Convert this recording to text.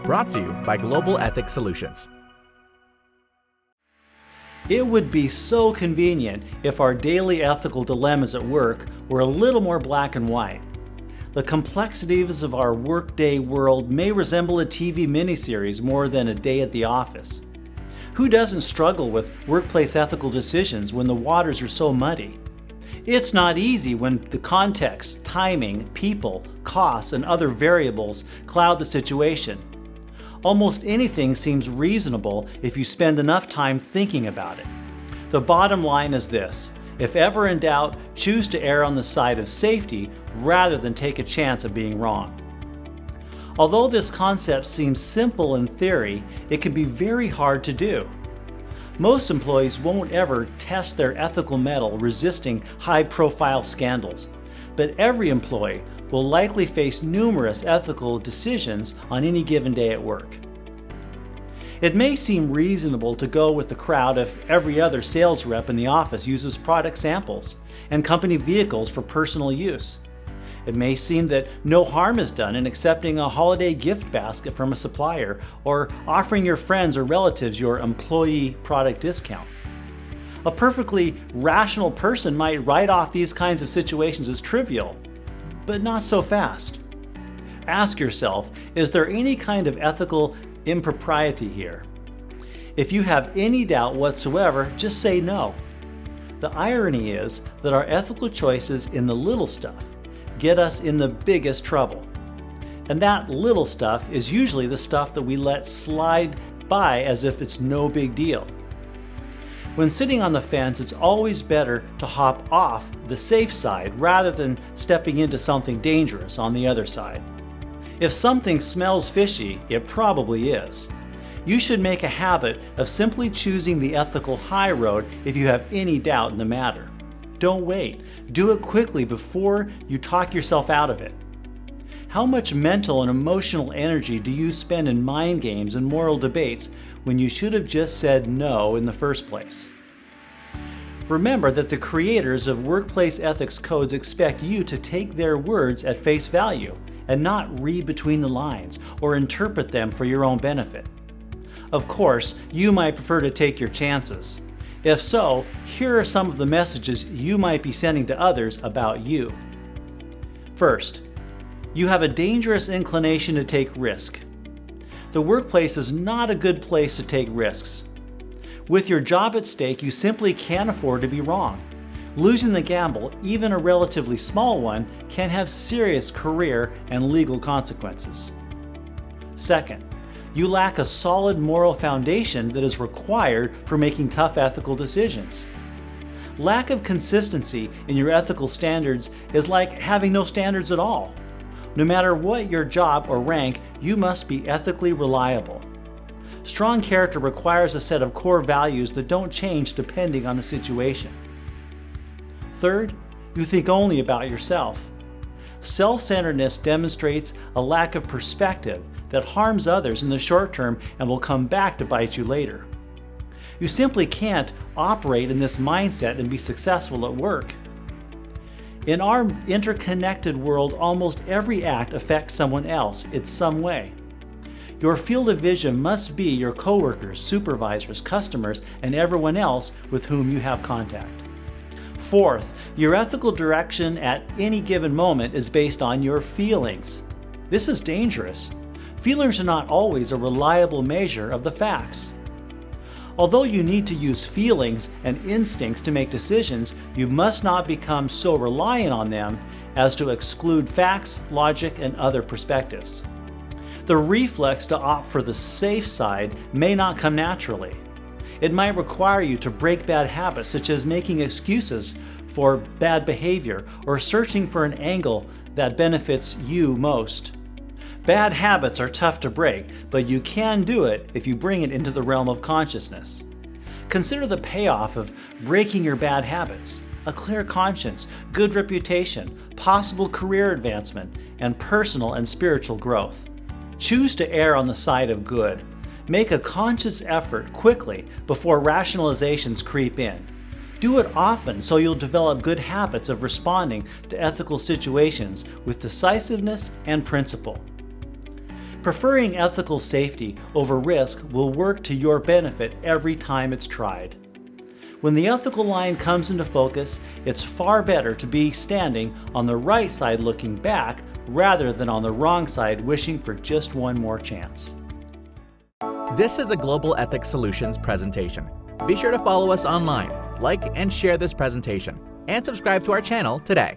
Brought to you by Global Ethics Solutions. It would be so convenient if our daily ethical dilemmas at work were a little more black and white. The complexities of our workday world may resemble a TV miniseries more than a day at the office. Who doesn't struggle with workplace ethical decisions when the waters are so muddy? It's not easy when the context, timing, people, costs, and other variables cloud the situation. Almost anything seems reasonable if you spend enough time thinking about it. The bottom line is this: if ever in doubt, choose to err on the side of safety rather than take a chance of being wrong. Although this concept seems simple in theory, it can be very hard to do. Most employees won't ever test their ethical mettle resisting high-profile scandals, but every employee will likely face numerous ethical decisions on any given day at work. It may seem reasonable to go with the crowd if every other sales rep in the office uses product samples and company vehicles for personal use. It may seem that no harm is done in accepting a holiday gift basket from a supplier or offering your friends or relatives your employee product discount. A perfectly rational person might write off these kinds of situations as trivial, but not so fast. Ask yourself, is there any kind of ethical impropriety here? If you have any doubt whatsoever, just say no. The irony is that our ethical choices in the little stuff get us in the biggest trouble. And that little stuff is usually the stuff that we let slide by as if it's no big deal. When sitting on the fence, it's always better to hop off the safe side rather than stepping into something dangerous on the other side. If something smells fishy, it probably is. You should make a habit of simply choosing the ethical high road if you have any doubt in the matter. Don't wait. Do it quickly before you talk yourself out of it. How much mental and emotional energy do you spend in mind games and moral debates when you should have just said no in the first place? Remember that the creators of workplace ethics codes expect you to take their words at face value and not read between the lines or interpret them for your own benefit. Of course, you might prefer to take your chances. If so, here are some of the messages you might be sending to others about you. First, you have a dangerous inclination to take risk. The workplace is not a good place to take risks. With your job at stake, you simply can't afford to be wrong. Losing the gamble, even a relatively small one, can have serious career and legal consequences. Second, you lack a solid moral foundation that is required for making tough ethical decisions. Lack of consistency in your ethical standards is like having no standards at all. No matter what your job or rank, you must be ethically reliable. Strong character requires a set of core values that don't change depending on the situation. Third, you think only about yourself. Self-centeredness demonstrates a lack of perspective that harms others in the short term and will come back to bite you later. You simply can't operate in this mindset and be successful at work. In our interconnected world, almost every act affects someone else in some way. Your field of vision must be your coworkers, supervisors, customers, and everyone else with whom you have contact. Fourth, your ethical direction at any given moment is based on your feelings. This is dangerous. Feelings are not always a reliable measure of the facts. Although you need to use feelings and instincts to make decisions, you must not become so reliant on them as to exclude facts, logic, and other perspectives. The reflex to opt for the safe side may not come naturally. It might require you to break bad habits, such as making excuses for bad behavior or searching for an angle that benefits you most. Bad habits are tough to break, but you can do it if you bring it into the realm of consciousness. Consider the payoff of breaking your bad habits: a clear conscience, good reputation, possible career advancement, and personal and spiritual growth. Choose to err on the side of good. Make a conscious effort quickly before rationalizations creep in. Do it often so you'll develop good habits of responding to ethical situations with decisiveness and principle. Preferring ethical safety over risk will work to your benefit every time it's tried. When the ethical line comes into focus, it's far better to be standing on the right side looking back rather than on the wrong side wishing for just one more chance. This is a Global Ethics Solutions presentation. Be sure to follow us online, like and share this presentation, and subscribe to our channel today.